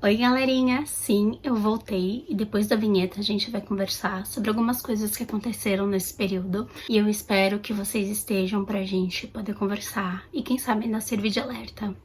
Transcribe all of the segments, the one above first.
Oi galerinha, sim, eu voltei e depois da vinheta a gente vai conversar sobre algumas coisas que aconteceram nesse período e eu espero que vocês estejam pra gente poder conversar e quem sabe ainda servir de alerta.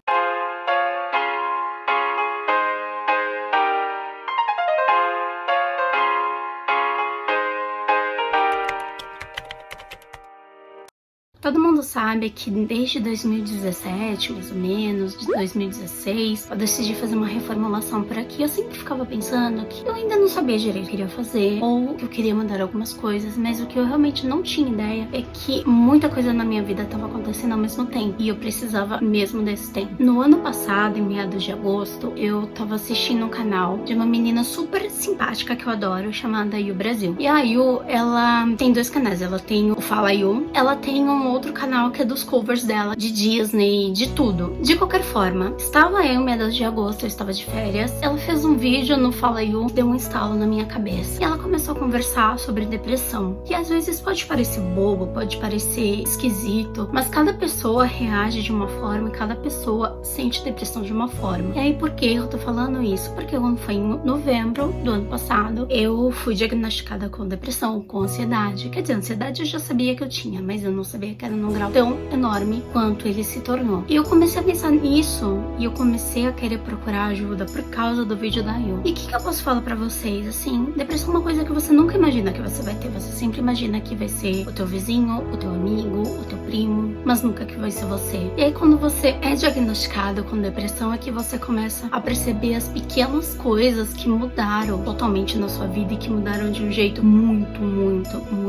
Todo mundo sabe que desde 2017, mais ou menos, de 2016, eu decidi fazer uma reformulação por aqui. Eu sempre ficava pensando que eu ainda não sabia direito o que eu queria fazer, ou que eu queria mudar algumas coisas, mas o que eu realmente não tinha ideia é que muita coisa na minha vida estava acontecendo ao mesmo tempo, e eu precisava mesmo desse tempo. No ano passado, em meados de agosto, eu tava assistindo um canal de uma menina super simpática que eu adoro, chamada Yu Brasil. E a Yu, ela tem dois canais, ela tem o Fala Yu, ela tem um outro canal que é dos covers dela, de Disney, de tudo. De qualquer forma, estava eu em meados de agosto, eu estava de férias, ela fez um vídeo no Fala You, deu um estalo na minha cabeça. E ela começou a conversar sobre depressão. E às vezes pode parecer bobo, pode parecer esquisito, mas cada pessoa reage de uma forma e cada pessoa sente depressão de uma forma. E aí, por que eu tô falando isso? Porque quando foi em novembro do ano passado, eu fui diagnosticada com depressão, com ansiedade. Quer dizer, ansiedade eu já sabia que eu tinha, mas eu não sabia que era num grau tão enorme quanto ele se tornou. E eu comecei a pensar nisso e eu comecei a querer procurar ajuda por causa do vídeo da Yu. E o que eu posso falar pra vocês? Assim, depressão é uma coisa que você nunca imagina que você vai ter. Você sempre imagina que vai ser o teu vizinho, o teu amigo, o teu primo, mas nunca que vai ser você. E aí quando você é diagnosticado com depressão é que você começa a perceber as pequenas coisas que mudaram totalmente na sua vida e que mudaram de um jeito muito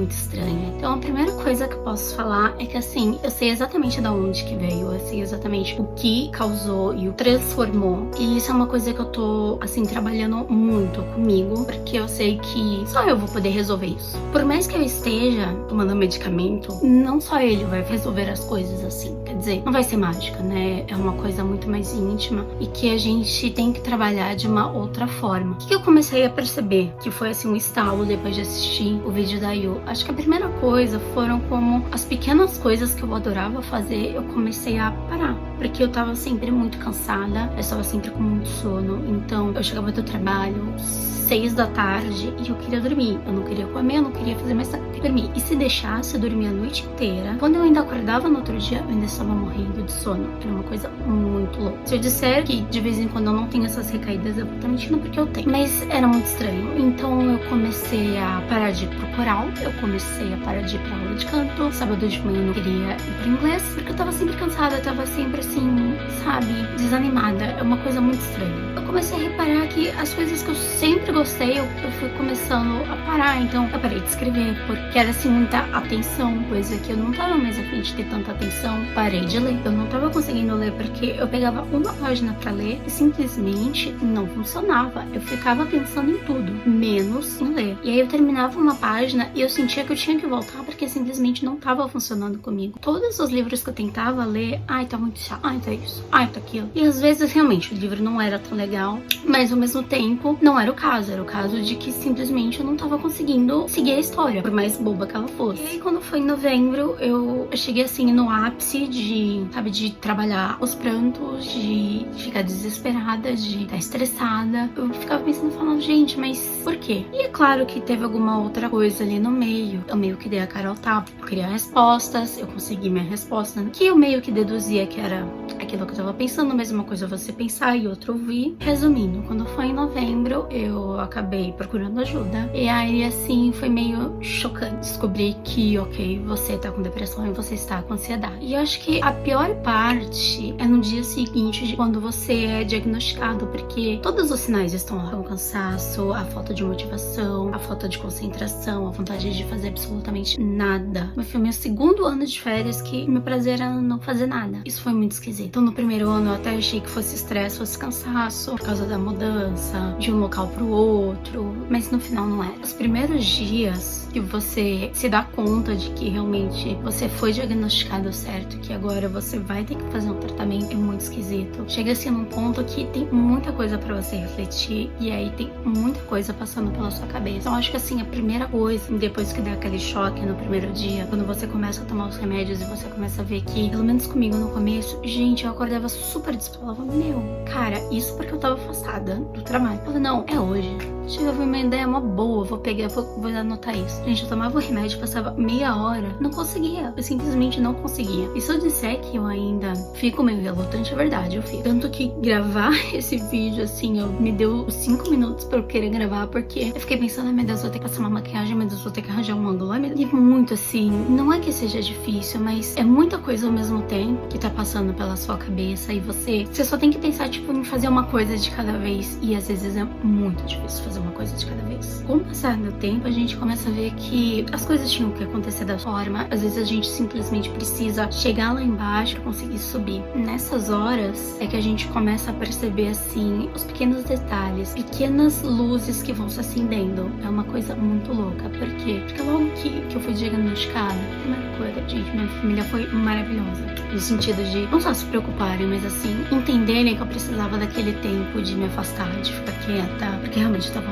estranho. Então a primeira coisa que eu posso falar é que assim, eu sei exatamente de onde que veio, eu sei exatamente o que causou e o transformou. E isso é uma coisa que eu tô, assim, trabalhando muito comigo, porque eu sei que só eu vou poder resolver isso. Por mais que eu esteja tomando medicamento, não só ele vai resolver as coisas assim. Quer dizer, não vai ser mágica, né? É uma coisa muito mais íntima e que a gente tem que trabalhar de uma outra forma. O que eu comecei a perceber, que foi assim um estalo depois de assistir o vídeo da Yu? Acho que a primeira coisa foram como as pequenas coisas que eu adorava fazer, eu comecei a parar. Porque eu tava sempre muito cansada, eu estava sempre com muito sono. Então eu chegava do trabalho 6 da tarde e eu queria dormir. Eu não queria comer, eu não queria fazer mais nada, eu queria dormir. E se deixasse, eu dormia a noite inteira. Quando eu ainda acordava no outro dia, eu ainda estava morrendo de sono. Era uma coisa muito louca. Se eu disser que de vez em quando eu não tenho essas recaídas, eu vou estar mentindo porque eu tenho. Mas era muito estranho. Então eu comecei a parar de ir pro coral, eu comecei a parar de ir pra aula de canto. Sábado de manhã eu não queria ir pro inglês, porque eu tava sempre cansada, eu tava sempre assim, sabe, desanimada. É uma coisa muito estranha. Eu comecei a reparar que as coisas que eu sempre gostei, eu fui começando a parar. Então eu parei de escrever, porque era assim muita atenção, coisa que eu não tava mais a fim de ter tanta atenção. Parei de ler, eu não tava conseguindo ler, porque eu pegava uma página pra ler e simplesmente não funcionava. Eu ficava pensando em tudo, menos em ler. E aí eu terminava uma página e eu sentia que eu tinha que voltar, porque simplesmente não tava funcionando comigo. Todos os livros que eu tentava ler, ai, tá muito chato, ai, tá isso, ai, tá aquilo. E às vezes realmente o livro não era tão legal, mas ao mesmo tempo não era o caso. Era o caso de que simplesmente eu não tava conseguindo seguir a história, por mais boba que ela fosse. E aí quando foi em novembro, eu cheguei assim no ápice de, sabe, de trabalhar os prantos, de ficar desesperada, de estar estressada. Eu ficava pensando, falando, gente, mas por quê? E é claro que teve alguma outra coisa ali no meio. Eu meio que dei a cara ao tapa, eu queria respostas, eu consegui minha resposta, que eu meio que deduzia que era aquilo que eu tava pensando, mas uma coisa é você pensar e outra ouvir. Resumindo, quando foi em novembro, eu acabei procurando ajuda. E aí, assim, foi meio chocante descobrir que, ok, você tá com depressão e você está com ansiedade. E eu acho que a pior parte é no dia seguinte, de quando você é diagnosticado, porque todos os sinais estão lá. O cansaço, a falta de motivação, a falta de concentração, a vontade de fazer absolutamente nada. Foi meu segundo ano de férias que meu prazer era não fazer nada. Isso foi muito esquisito. Então no primeiro ano eu até achei que fosse estresse, fosse cansaço, por causa da mudança, de um local pro outro, mas no final não era. Os primeiros dias que você você se dá conta de que realmente você foi diagnosticado certo, que agora você vai ter que fazer um tratamento, é muito esquisito. Chega assim num ponto que tem muita coisa pra você refletir e aí tem muita coisa passando pela sua cabeça. Então acho que assim, a primeira coisa, depois que dá aquele choque no primeiro dia, quando você começa a tomar os remédios e você começa a ver que, pelo menos comigo no começo, gente, eu acordava super desfalava, meu, cara, isso porque eu tava afastada do trabalho. Eu falei, não, é hoje. Chegava uma ideia, uma boa, vou pegar, vou anotar isso. Gente, eu tomava o remédio, passava meia hora, não conseguia, eu simplesmente não conseguia. E se eu disser que eu ainda fico meio relutante, é verdade, eu fico. Tanto que gravar esse vídeo, assim, me deu 5 minutos pra eu querer gravar, porque eu fiquei pensando, ai meu Deus, vou ter que passar uma maquiagem, meu Deus, vou ter que arranjar um ângulo. E muito assim, não é que seja difícil, mas é muita coisa ao mesmo tempo que tá passando pela sua cabeça e você só tem que pensar, tipo, em fazer uma coisa de cada vez. E às vezes é muito difícil fazer uma coisa de cada vez. Com o passar do tempo, a gente começa a ver que as coisas tinham que acontecer da forma. Às vezes a gente simplesmente precisa chegar lá embaixo pra conseguir subir. Nessas horas é que a gente começa a perceber, assim, os pequenos detalhes, pequenas luzes que vão se acendendo. É uma coisa muito louca. Por quê? Porque logo que eu fui diagnosticada, a primeira coisa, gente, minha família foi maravilhosa. No sentido de não só se preocuparem, mas assim, entenderem que eu precisava daquele tempo de me afastar, de ficar quieta, porque realmente eu tava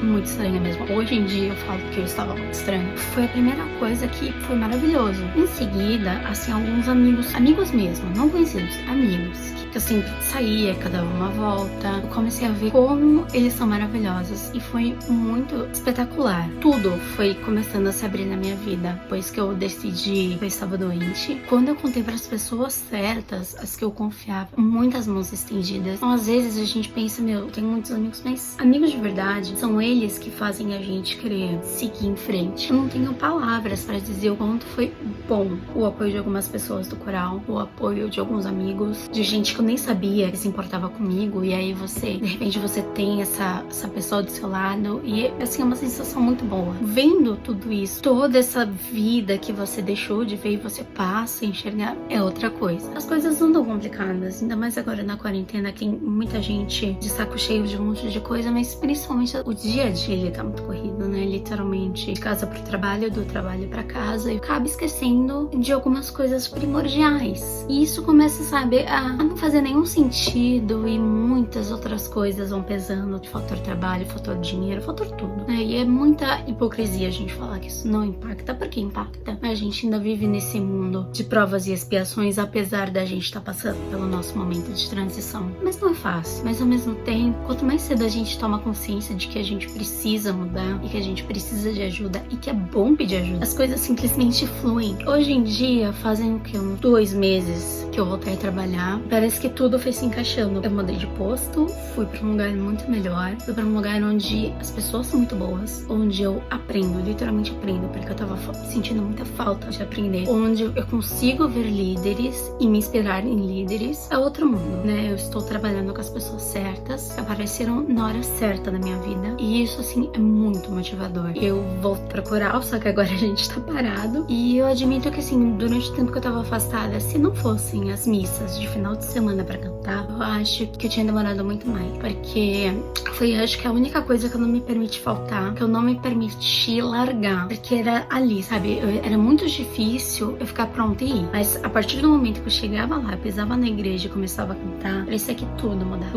muito estranha mesmo. Hoje em dia eu falo que eu estava muito estranha. Foi a primeira coisa que foi maravilhoso. Em seguida, assim, alguns amigos mesmo, não conhecidos, amigos, que eu sempre saía, cada uma volta. Eu comecei a ver como eles são maravilhosos e foi muito espetacular. Tudo foi começando a se abrir na minha vida, depois que eu decidi que eu estava doente. Quando eu contei para as pessoas certas, as que eu confiava, muitas mãos estendidas. Então, às vezes a gente pensa, meu, eu tenho muitos amigos, mas amigos de verdade são eles que fazem a gente querer seguir em frente. Eu não tenho palavras para dizer o quanto foi bom o apoio de algumas pessoas do coral, o apoio de alguns amigos, de gente que eu nem sabia que se importava comigo, e aí você, de repente, você tem essa pessoa do seu lado, e assim, é uma sensação muito boa. Vendo tudo isso, toda essa vida que você deixou de ver e você passa a enxergar, é outra coisa. As coisas andam complicadas, ainda mais agora na quarentena, que muita gente de saco cheio de um monte de coisa, mas principalmente o dia a dia, ele tá muito corrido, né? Literalmente, de casa pro trabalho, do trabalho pra casa, e acaba esquecendo de algumas coisas primordiais. E isso começa, sabe, a não fazer nenhum sentido, e muitas outras coisas vão pesando, de fator trabalho, fator dinheiro, fator tudo, né? E é muita hipocrisia a gente falar que isso não impacta, porque impacta. A gente ainda vive nesse mundo de provas e expiações, apesar da gente estar passando pelo nosso momento de transição. Mas não é fácil. Mas ao mesmo tempo, quanto mais cedo a gente toma consciência de que a gente precisa mudar e que a gente precisa de ajuda e que é bom pedir ajuda, as coisas simplesmente fluem. Hoje em dia, fazem o que? Uns 2 meses que eu voltei a trabalhar. Parece que tudo foi se encaixando. Eu mudei de posto, fui pra um lugar muito melhor, fui pra um lugar onde as pessoas são muito boas, onde eu aprendo, literalmente aprendo, porque eu tava sentindo muita falta de aprender, onde eu consigo ver líderes e me inspirar em líderes. É outro mundo, né? Eu estou trabalhando com as pessoas certas, que apareceram na hora certa da minha vida, e isso, assim, é muito motivador. Eu vou procurar, só que agora a gente tá parado, e eu admito que, assim, durante o tempo que eu tava afastada, se não fossem as missas de final de semana pra cantar, eu acho que eu tinha demorado muito mais, porque foi, acho que a única coisa que eu não me permiti faltar, que eu não me permiti largar, porque era ali, sabe? Era muito difícil eu ficar pronta e ir, mas a partir do momento que eu chegava lá, eu pisava na igreja e começava a cantar, parecia que tudo mudava,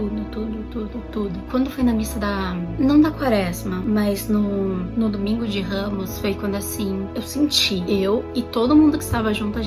tudo. Quando foi na missa não da quaresma, mas no domingo de Ramos, foi quando, assim, eu senti, eu e todo mundo que estava junto,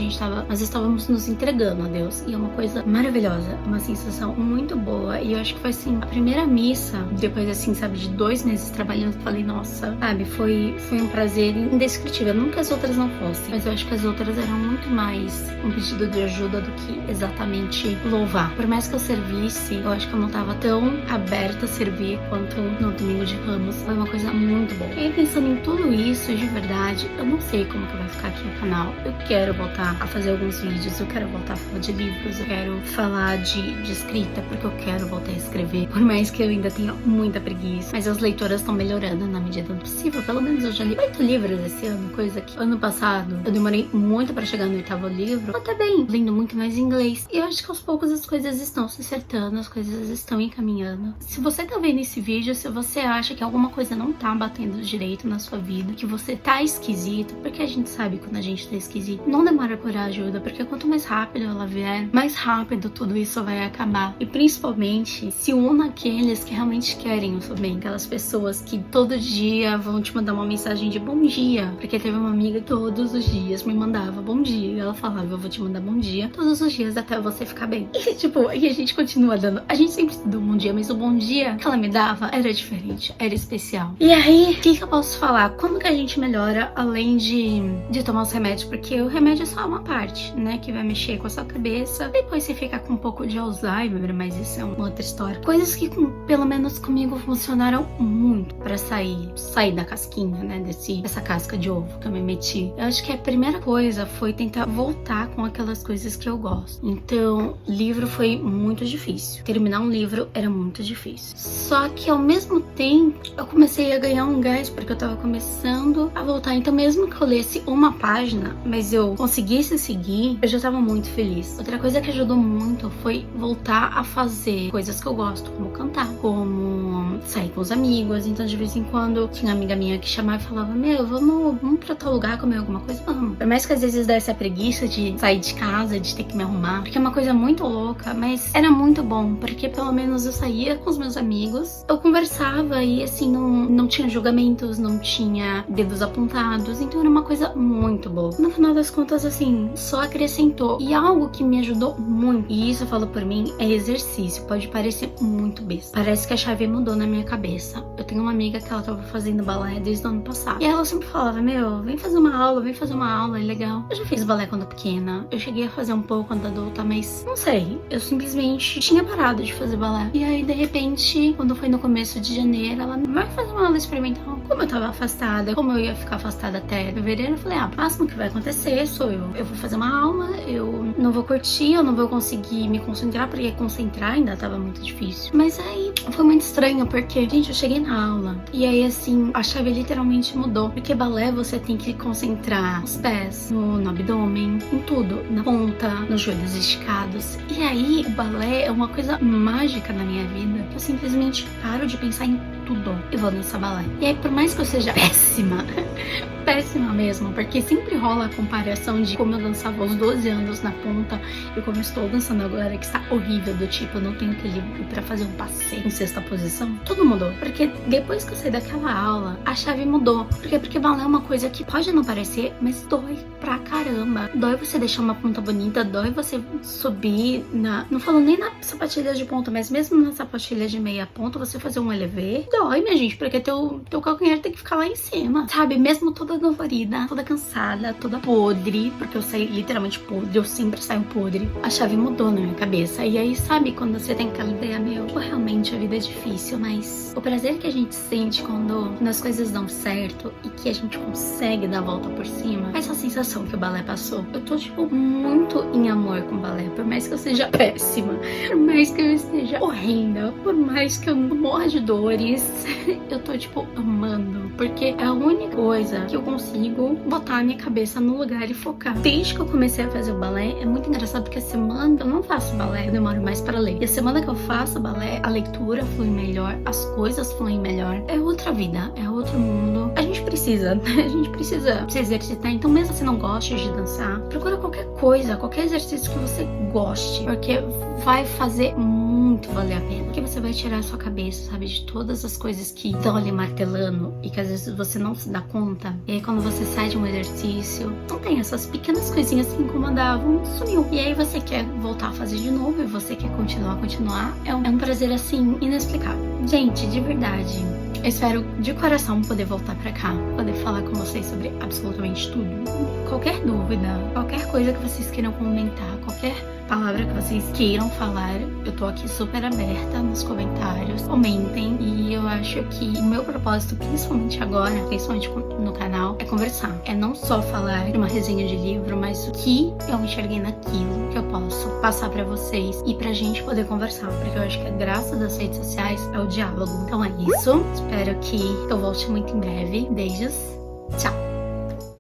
nós estávamos nos entregando a Deus, e é uma coisa maravilhosa, uma sensação muito boa, e eu acho que foi, assim, a primeira missa, depois, assim, sabe, de 2 meses trabalhando, eu falei, nossa, sabe, foi um prazer indescritível, não que as outras não fossem, mas eu acho que as outras eram muito mais um pedido de ajuda do que exatamente louvar. Por mais que eu servisse, eu acho que eu não tava tão aberta a servir quanto no domingo de Ramos. Foi uma coisa muito boa. E aí, pensando em tudo isso, de verdade, eu não sei como que vai ficar aqui o canal. Eu quero voltar a fazer alguns vídeos, eu quero voltar a falar de livros, eu quero falar de de escrita, porque eu quero voltar a escrever, por mais que eu ainda tenha muita preguiça. Mas as leitoras estão melhorando na medida do possível. Pelo menos eu já li 8 livros esse ano, coisa que ano passado eu demorei muito pra chegar no 8º livro. Até bem, lendo muito mais inglês. E eu acho que aos poucos as coisas estão se acertando, as coisas estão encaminhando. Se você tá vendo esse vídeo, se você acha que alguma coisa não tá batendo direito na sua vida, que você tá esquisito, porque a gente sabe quando a gente tá esquisito, não demora por ajuda, porque quanto mais rápido ela vier, mais rápido tudo isso vai acabar. E principalmente, se una àqueles que realmente querem o seu bem, aquelas pessoas que todo dia vão te mandar uma mensagem de bom dia, porque teve uma amiga que todos os dias me mandava bom dia, e ela falava, eu vou te mandar bom dia todos os dias até você ficar bem. E tipo, e a gente continua dando, a gente sempre deu um bom dia, mas o bom dia que ela me dava era diferente, era especial. E aí, o que eu posso falar? Como que a gente melhora além de tomar os remédios? Porque o remédio é só uma parte, né, que vai mexer com a sua cabeça, depois você fica com um pouco de Alzheimer, mas isso é uma outra história. Coisas que, pelo menos comigo, funcionaram muito pra sair da casquinha, né, dessa casca de ovo que eu me meti. Eu acho que a primeira coisa foi tentar voltar com aquelas coisas que eu gosto. Então, livro foi muito difícil. Terminar um livro era muito difícil. Só que ao mesmo tempo, eu comecei a ganhar um gás, porque eu tava começando a voltar. Então, mesmo que eu lesse uma página, mas eu conseguisse seguir, eu já tava muito feliz. Outra coisa que ajudou muito foi voltar a fazer coisas que eu gosto, como cantar, como sair com os amigos. Então, de vez em quando, tinha uma amiga minha que chamava e falava, meu, vamos pra tal lugar comer alguma coisa? Vamos. Por mais que às vezes desse a preguiça de sair de casa, de ter que me arrumar, porque é uma coisa muito louca, mas era muito bom, porque pelo menos eu saía com os meus amigos, eu conversava e assim, não tinha julgamentos, não tinha dedos apontados, então era uma coisa muito boa. No final das contas, assim, só acrescentou. E algo que me ajudou muito, e isso eu falo por mim, é exercício. Pode parecer muito besta. Parece que a chave mudou na minha cabeça. Eu tenho uma amiga que ela tava fazendo balé desde o ano passado. E ela sempre falava, meu, vem fazer uma aula, é legal. Eu já fiz balé quando pequena. Eu cheguei a fazer um pouco quando adulta, mas não sei. Eu simplesmente tinha parado de fazer balé. E aí, de repente, quando foi no começo de janeiro, ela vai fazer uma aula experimental. Como eu tava afastada, como eu ia ficar afastada até fevereiro, eu falei, o máximo que vai acontecer sou eu. Eu vou fazer uma aula, eu não vou curtir, eu não vou conseguir me concentrar, porque concentrar ainda tava muito difícil. Mas aí foi muito estranho, porque, gente, eu cheguei na aula e aí, assim, a chave literalmente mudou. Porque balé você tem que concentrar nos pés, no abdômen, em tudo, na ponta, nos joelhos esticados. E aí, o balé é uma coisa mágica na minha vida. Eu simplesmente paro de pensar em tudo e vou dançar balé. E aí, por mais que eu seja péssima, péssima mesmo, porque sempre rola a comparação de como eu dançava aos 12 anos na ponta e como eu estou dançando agora, que está horrível, do tipo, eu não tenho equilíbrio pra fazer um passeio em sexta posição. Tudo mudou, porque depois que eu saí daquela aula, a chave mudou. Porque balé é uma coisa que pode não parecer, mas dói pra caramba. Dói você deixar uma ponta bonita, dói você subir não falo nem na sapatilha de ponta, mas mesmo na sapatilha de meia ponta, você fazer um elevê, dói, minha gente, porque teu calcanhar tem que ficar lá em cima, sabe? Mesmo toda dolorida, toda cansada, toda podre, porque eu saí literalmente podre, eu sempre saio podre. A chave mudou na minha cabeça. E aí, sabe, quando você tem aquela ideia, realmente a vida é difícil, mas o prazer que a gente sente quando as coisas dão certo e que a gente consegue dar a volta por cima, essa sensação que o balé passou. Eu tô, tipo, muito em amor com o balé, por mais que eu seja péssima, por mais que eu esteja horrenda, por mais que eu morra de dores, eu tô, tipo, amando, porque é a única coisa que eu consigo botar a minha cabeça no lugar e focar. Desde que eu comecei a fazer o balé, é muito engraçado, porque a semana eu não faço balé, eu demoro mais pra ler. E a semana que eu faço balé, a leitura flui melhor, as coisas fluem melhor. É outra vida, é outro mundo. A gente precisa, né? A gente precisa se exercitar. Então, mesmo se não gosta de dançar, procura qualquer coisa, qualquer exercício que você goste, porque vai fazer muito valer a pena. Porque você vai tirar a sua cabeça, sabe, de todas as coisas que estão ali martelando e que às vezes você não se dá conta. E aí, quando você sai de um exercício, não tem essas pequenas coisinhas que incomodavam, sumiu. E aí você quer voltar a fazer de novo e você quer continuar. É um prazer, assim, inexplicável. Gente, de verdade, eu espero de coração poder voltar pra cá, poder falar com vocês sobre absolutamente tudo. Qualquer dúvida, qualquer coisa que vocês queiram comentar, qualquer palavra que vocês queiram falar, eu tô aqui super aberta nos comentários, comentem. E eu acho que o meu propósito, principalmente agora, principalmente no canal, é conversar. É não só falar de uma resenha de livro, mas o que eu enxerguei naquilo que eu posso passar pra vocês e pra gente poder conversar, porque eu acho que a graça das redes sociais é o diálogo. Então é isso, espero que eu volte muito em breve. Beijos, tchau!